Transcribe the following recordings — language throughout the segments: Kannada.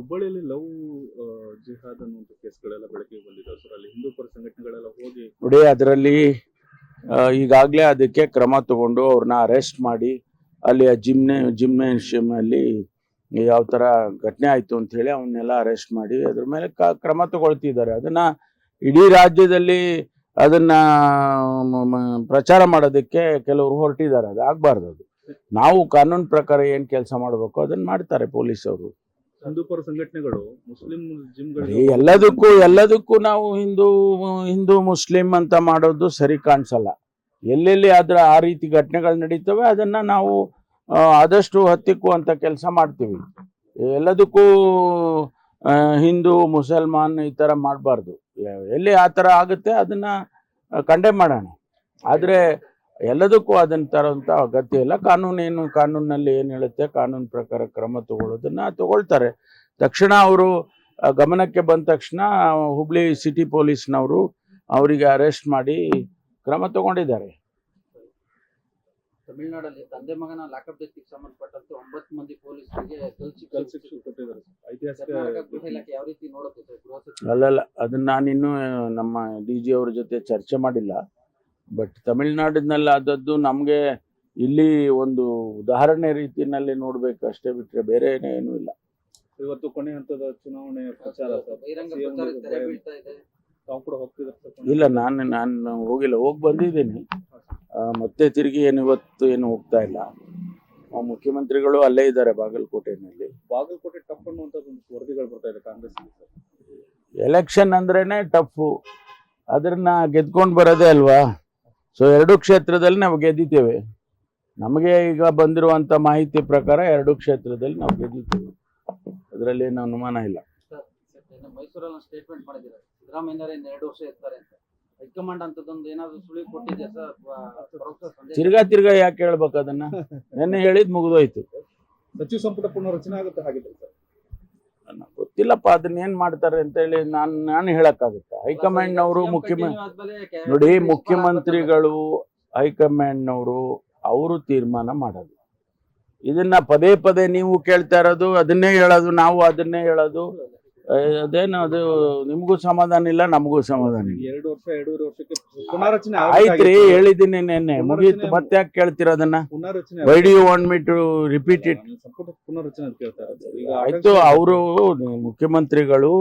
ಹುಬ್ಬಳ್ಳಿಯಲ್ಲಿ ಲವ್ ಜಿಹಾದ್ ಅನ್ನುವಂಥ ಕೇಸ್ಗಳೆಲ್ಲ ಬೆಳಕಿಗೆ ಬಂದಿದೆ ಸರ್. ಅಲ್ಲಿ ಹಿಂದೂ ಪರ ಸಂಘಟನೆಗಳೆಲ್ಲ ಹೋಗಿ ನೋಡಿ, ಅದರಲ್ಲಿ ಈಗಾಗಲೇ ಅದಕ್ಕೆ ಕ್ರಮ ತಗೊಂಡು ಅವ್ರನ್ನ ಅರೆಸ್ಟ್ ಮಾಡಿ ಅಲ್ಲಿ ಜಿಮ್ನೇಷಿಯಂ ಅಲ್ಲಿ ಯಾವ ತರ ಘಟನೆ ಆಯ್ತು ಅಂತ ಹೇಳಿ ಅವನ್ನೆಲ್ಲ ಅರೆಸ್ಟ್ ಮಾಡಿ ಅದ್ರ ಮೇಲೆ ಕ್ರಮ ತಗೊಳ್ತಿದ್ದಾರೆ. ಅದನ್ನ ಇಡೀ ರಾಜ್ಯದಲ್ಲಿ ಅದನ್ನ ಪ್ರಚಾರ ಮಾಡೋದಕ್ಕೆ ಕೆಲವರು ಹೊರಟಿದ್ದಾರೆ. ಅದು ಆಗ್ಬಾರ್ದು. ಅದು ನಾವು ಕಾನೂನು ಪ್ರಕಾರ ಏನ್ ಕೆಲಸ ಮಾಡಬೇಕು ಅದನ್ನ ಮಾಡ್ತಾರೆ ಪೊಲೀಸವರು. ಹಿಂದೂ ಪರ ಸಂಘಟನೆಗಳು ಮುಸ್ಲಿಂ ಜಿಮ್ಗಳು ಎಲ್ಲದಕ್ಕೂ ನಾವು ಹಿಂದೂ ಮುಸ್ಲಿಂ ಅಂತ ಮಾಡೋದು ಸರಿ ಕಾಣಿಸಲ್ಲ. ಎಲ್ಲೆಲ್ಲಿ ಆ ರೀತಿ ಘಟನೆಗಳು ನಡೀತವೆ ಅದನ್ನ ನಾವು ಆದಷ್ಟು ಹತ್ತಿಕ್ಕುವಂತ ಕೆಲಸ ಮಾಡ್ತೀವಿ. ಎಲ್ಲದಕ್ಕೂ ಹಿಂದೂ ಮುಸಲ್ಮಾನ್ ಈ ತರ ಮಾಡಬಾರ್ದು. ಎಲ್ಲಿ ಆ ತರ ಆಗುತ್ತೆ ಅದನ್ನ ಕಂಡೆಮ್ ಮಾಡೋಣ. ಆದ್ರೆ ಎಲ್ಲದಕ್ಕೂ ಅದನ್ನ ತರುವಂತ ಅಗತ್ಯ ಇಲ್ಲ. ಕಾನೂನಲ್ಲಿ ಏನ್ ಹೇಳುತ್ತೆ ಕಾನೂನು ಪ್ರಕಾರ ಕ್ರಮ ತಗೊಳ್ಳೋದನ್ನ ತಗೊಳ್ತಾರೆ. ತಕ್ಷಣ ಅವರು ಗಮನಕ್ಕೆ ಬಂದ ತಕ್ಷಣ ಹುಬ್ಳಿ ಸಿಟಿ ಪೊಲೀಸ್ನವರು ಅವರಿಗೆ ಅರೆಸ್ಟ್ ಮಾಡಿ ಕ್ರಮ ತಗೊಂಡಿದ್ದಾರೆ. ತಮಿಳುನಾಡಲ್ಲಿ ತಂದೆ ಮಗನ ಲಾಕಪ್ ಡೆತ್ಗೆ ಸಂಬಂಧಪಟ್ಟಂತೆ 9 ಮಂದಿ ಪೊಲೀಸರಿಗೆ ಗೃಹ ಇಲಾಖೆ ಯಾವ ರೀತಿ ನೋಡುತ್ತೆ? ಅಲ್ಲಲ್ಲ, ಅದನ್ನ ನಾನಿನ್ನೂ ನಮ್ಮ DG ಅವ್ರ ಜೊತೆ ಚರ್ಚೆ ಮಾಡಿಲ್ಲ. ಬಟ್ ತಮಿಳುನಾಡಿನಲ್ಲಿ ಆದದ್ದು ನಮ್ಗೆ ಇಲ್ಲಿ ಒಂದು ಉದಾಹರಣೆ ರೀತಿಯಲ್ಲಿ ನೋಡ್ಬೇಕು ಅಷ್ಟೇ, ಬಿಟ್ರೆ ಬೇರೆ ಏನೂ ಇಲ್ಲ. ಇವತ್ತು ಕೊನೆ ಹಂತದ ಚುನಾವಣೆ ಪ್ರಚಾರ ಇಲ್ಲ, ನಾನು ಹೋಗಿಲ್ಲ, ಹೋಗಿ ಬಂದಿದ್ದೀನಿ. ಮತ್ತೆ ತಿರುಗಿ ಇವತ್ತು ಏನು ಹೋಗ್ತಾ ಇಲ್ಲ. ಮುಖ್ಯಮಂತ್ರಿಗಳು ಅಲ್ಲೇ ಇದ್ದಾರೆ ಬಾಗಲಕೋಟೆನಲ್ಲಿ. ಬಾಗಲಕೋಟೆ ಟಫ್ ಅನ್ನುವಂಥದ್ದು ವರದಿಗಳು ಬರ್ತಾ ಇದೆ ಕಾಂಗ್ರೆಸ್. ಎಲೆಕ್ಷನ್ ಅಂದ್ರೇನೆ ಟಫ್, ಅದನ್ನ ಗೆದ್ಕೊಂಡು ಬರೋದೇ ಅಲ್ವಾ. ಸೊ 2 ಕ್ಷೇತ್ರದಲ್ಲಿ ನಾವು ಗೆದ್ದಿದ್ದೇವೆ. ನಮಗೆ ಈಗ ಬಂದಿರುವಂತ ಮಾಹಿತಿ ಪ್ರಕಾರ 2 ಕ್ಷೇತ್ರದಲ್ಲಿ ನಾವು ಗೆದ್ದಿದ್ದೇವೆ. ಅದರಲ್ಲಿ ಏನು ಅನುಮಾನ ಇಲ್ಲ. ಮೈಸೂರಲ್ಲಿ ಸ್ಟೇಟ್ಮೆಂಟ್ ಮಾಡಿದ್ದಾರೆ, ಸಿದ್ದರಾಮಯ್ಯನವರೇ 2 ವರ್ಷ ಇರ್ತಾರೆ ಅಂತ. ಹೈಕಮಾಂಡ್ ಅಂತದೊಂದು ಏನಾದ್ರು ಸುಳಿ ಕೊಟ್ಟಿದೆ ಸರ್? ತಿರ್ಗಾ ಯಾಕೆ ಹೇಳ್ಬೇಕು ಅದನ್ನ? ನೆನ್ನೆ ಹೇಳಿದ್ ಮುಗಿದೋಯ್ತು. ಸಚಿವ ಸಂಪುಟ ಪುನರ್ರಚನೆ ಆಗುತ್ತೆ ಹಾಗಿದ್ರೆ ಸರ್? ಗೊತ್ತಿಲ್ಲಪ್ಪ, ಅದನ್ನ ಏನ್ ಮಾಡ್ತಾರೆ ಅಂತ ಹೇಳಿ ನಾನು ಹೇಳಕ್ಕಾಗುತ್ತೆ. ಹೈಕಮಾಂಡ್ನವರು ನೋಡಿ, ಮುಖ್ಯಮಂತ್ರಿಗಳು ಹೈಕಮಾಂಡ್ನವರು ಅವರು ತೀರ್ಮಾನ ಮಾಡೋದು. ಇದನ್ನ ಪದೇ ಪದೇ ನೀವು ಕೇಳ್ತಾ ಇರೋದು, ಅದನ್ನೇ ಹೇಳೋದು, ನಾವು ಅದನ್ನೇ ಹೇಳೋದು. ಅದೇನು ಅದು ನಿಮ್ಗೂ ಸಮಾಧಾನ ಇಲ್ಲ, ನಮಗೂ ಸಮಾಧಾನ ಇಲ್ಲ. 2 ವರ್ಷ 2.5 ವರ್ಷಕ್ಕೆ ಪುನರ್ರಚನೆ ಆಯ್ತ್ರಿ, ಹೇಳಿದ್ದೀನಿ ನೆನ್ನೆ, ಮುಗೀತು. ಮತ್ತೆ ಯಾಕೆ ಕೇಳ್ತೀರ ಅದನ್ನ? Why do you want me to repeat it? ಸಂಪುಟ ಪುನರ್ರಚನೆ ಕೇಳ್ತಾರೆ. ಆಯ್ತು, ಅವರು ಮುಖ್ಯಮಂತ್ರಿಗಳು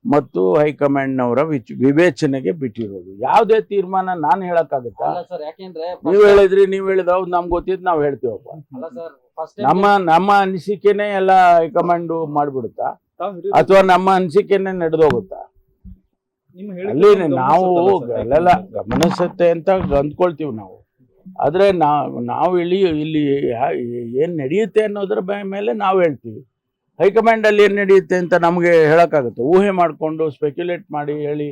ಮತ್ತು ಹೈಕಮಾಂಡ್ನವರ ವಿವೇಚನೆಗೆ ಬಿಟ್ಟಿರೋದು. ಯಾವುದೇ ತೀರ್ಮಾನ ನಾನು ಹೇಳಕ್ಕಾಗತ್ತಾ? ನೀವ್ ಹೇಳಿದ್ರಿ, ನೀವ್ ಹೇಳಿದ ಹೌದು, ನಮ್ಗೆ ಗೊತ್ತಿದ್ದು ನಾವ್ ಹೇಳ್ತೀವಪ್ಪ. ನಮ್ಮ ಅನಿಸಿಕೆನೆ ಎಲ್ಲ ಹೈಕಮಾಂಡ್ ಮಾಡ್ಬಿಡುತ್ತಾ, ಅಥವಾ ನಮ್ಮ ಅನಿಸಿಕೆನೆ ನಡೆದೋಗುತ್ತಾ? ಅಲ್ಲಿ ನಾವು ಎಲ್ಲ ಗಮನಿಸುತ್ತೆ ಅಂತ ಅಂದ್ಕೊಳ್ತೀವಿ ನಾವು. ಆದ್ರೆ ನಾವು ಇಲ್ಲಿ ಏನ್ ನಡೆಯುತ್ತೆ ಅನ್ನೋದ್ರ ಮೇಲೆ ನಾವು ಹೇಳ್ತೀವಿ. ಹೈಕಮಾಂಡ್ ಅಲ್ಲಿ ಏನ್ ನಡೆಯುತ್ತೆ ಅಂತ ನಮ್ಗೆ ಹೇಳಕ್ಕಾಗುತ್ತೆ? ಊಹೆ ಮಾಡ್ಕೊಂಡು ಸ್ಪೆಕ್ಯುಲೇಟ್ ಮಾಡಿ ಹೇಳಿ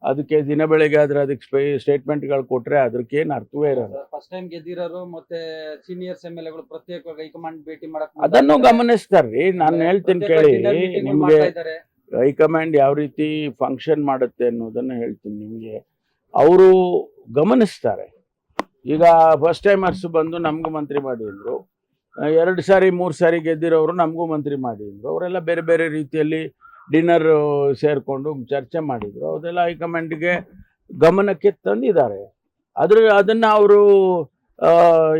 ಅದಕ್ಕೆ ದಿನ ಬೆಳಗ್ಗೆ ಆದ್ರೆ ಅದಕ್ಕೆ ಸ್ಟೇಟ್ಮೆಂಟ್ಗಳು ಕೊಟ್ರೆ ಅದಕ್ಕೇನು ಅರ್ಥವೇ ಇರಲ್ಲ. ಫಸ್ಟ್ ಟೈಮ್ ಗೆದ್ದಿರೋರು ಮತ್ತೆ ಸೀನಿಯರ್ಸ್ MLAಗಳು ಪ್ರತ್ಯೇಕವಾಗಿ ಹೈಕಮಾಂಡ್ ಭೇಟಿ ಮಾಡಕ್ ಅದನ್ನು ಗಮನಿಸ್ತಾರ್ರಿ. ನಾನು ಹೇಳ್ತೀನಿ ಕೇಳಿ, ನಿಮ್ಗೆ ಹೈಕಮಾಂಡ್ ಯಾವ ರೀತಿ ಫಂಕ್ಷನ್ ಮಾಡುತ್ತೆ ಅನ್ನೋದನ್ನ ಹೇಳ್ತೀನಿ ನಿಮ್ಗೆ. ಅವರು ಗಮನಿಸ್ತಾರೆ. ಈಗ ಫಸ್ಟ್ ಟೈಮರ್ಸ್ ಬಂದು ನಮ್ಗೂ ಮಂತ್ರಿ ಮಾಡಿ ಅಂದ್ರು, 2 ಸಾರಿ 3 ಸಾರಿ ಗೆದ್ದಿರೋರು ನಮಗೂ ಮಂತ್ರಿ ಮಾಡಿದ್ರು. ಅವರೆಲ್ಲ ಬೇರೆ ಬೇರೆ ರೀತಿಯಲ್ಲಿ ಡಿನ್ನರ್ ಸೇರ್ಕೊಂಡು ಚರ್ಚೆ ಮಾಡಿದ್ರು. ಅದೆಲ್ಲ ಹೈಕಮಾಂಡ್ಗೆ ಗಮನಕ್ಕೆ ತಂದಿದ್ದಾರೆ. ಅದನ್ನ ಅವರು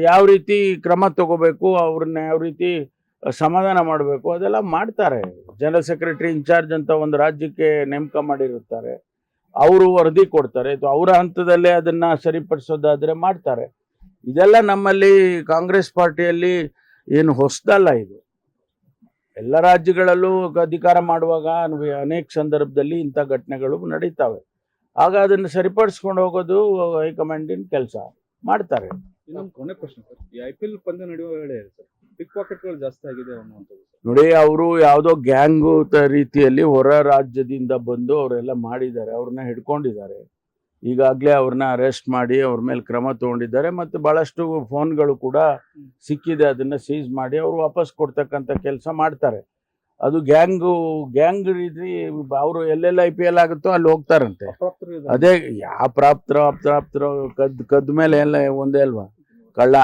ಯಾವ ರೀತಿ ಕ್ರಮ ತಗೋಬೇಕು, ಅವ್ರನ್ನ ಯಾವ ರೀತಿ ಸಮಾಧಾನ ಮಾಡಬೇಕು ಅದೆಲ್ಲ ಮಾಡ್ತಾರೆ. ಜನರಲ್ ಸೆಕ್ರೆಟರಿ ಇನ್ಚಾರ್ಜ್ ಅಂತ ಒಂದು ರಾಜ್ಯಕ್ಕೆ ನೇಮಕ ಮಾಡಿರುತ್ತಾರೆ. ಅವರು ವರದಿ ಕೊಡ್ತಾರೆ. ಅವರ ಹಂತದಲ್ಲೇ ಅದನ್ನ ಸರಿಪಡಿಸೋದಾದ್ರೆ ಮಾಡ್ತಾರೆ. ಇದೆಲ್ಲ ನಮ್ಮಲ್ಲಿ ಕಾಂಗ್ರೆಸ್ ಪಾರ್ಟಿಯಲ್ಲಿ ಏನು ಹೊಸದಲ್ಲ. ಇದು ಎಲ್ಲ ರಾಜ್ಯಗಳಲ್ಲೂ ಅಧಿಕಾರ ಮಾಡುವಾಗ ಅನೇಕ ಸಂದರ್ಭದಲ್ಲಿ ಇಂಥ ಘಟನೆಗಳು ನಡೀತಾವೆ. ಆಗ ಅದನ್ನು ಸರಿಪಡಿಸ್ಕೊಂಡು ಹೋಗೋದು ಹೈಕಮಾಂಡಿನ ಕೆಲಸ, ಮಾಡ್ತಾರೆ. ಇನ್ನೊಂದು ಕೊನೆ ಪ್ರಶ್ನೆ ಸರ್, ಈ IPL ಪಂದ್ಯ ನಡೆಯುವ ವೇಳೆ ಸರ್ ಪಿಕ್ ಪಾಕೆಟ್ಗಳು ಜಾಸ್ತಿ ಆಗಿದೆ ಅನ್ನುವಂಥದ್ದು. ನೋಡಿ, ಅವರು ಯಾವುದೋ ಗ್ಯಾಂಗು ರೀತಿಯಲ್ಲಿ ಹೊರ ರಾಜ್ಯದಿಂದ ಬಂದು ಅವರೆಲ್ಲ ಮಾಡಿದ್ದಾರೆ, ಅವ್ರನ್ನ ಹಿಡ್ಕೊಂಡಿದ್ದಾರೆ. ಈಗಾಗಲೇ ಅವ್ರನ್ನ ಅರೆಸ್ಟ್ ಮಾಡಿ ಅವ್ರ ಮೇಲೆ ಕ್ರಮ ತಗೊಂಡಿದ್ದಾರೆ. ಮತ್ತು ಬಹಳಷ್ಟು ಫೋನ್ಗಳು ಕೂಡ ಸಿಕ್ಕಿದೆ, ಅದನ್ನ ಸೀಸ್ ಮಾಡಿ ಅವರು ವಾಪಸ್ ಕೊಡ್ತಕ್ಕಂಥ ಕೆಲಸ ಮಾಡ್ತಾರೆ. ಅದು ಗ್ಯಾಂಗ್ ರೀತಿ ಅವರು ಎಲ್ಲೆಲ್ಲ IPL ಆಗುತ್ತೋ ಅಲ್ಲಿ ಹೋಗ್ತಾರಂತೆ. ಅದೇ ಯಾವ ಪ್ರಾಪ್ತರೋ ಕದ್ದ ಮೇಲೆ ಎಲ್ಲ ಒಂದೇ ಅಲ್ವಾ, ಕಳ್ಳ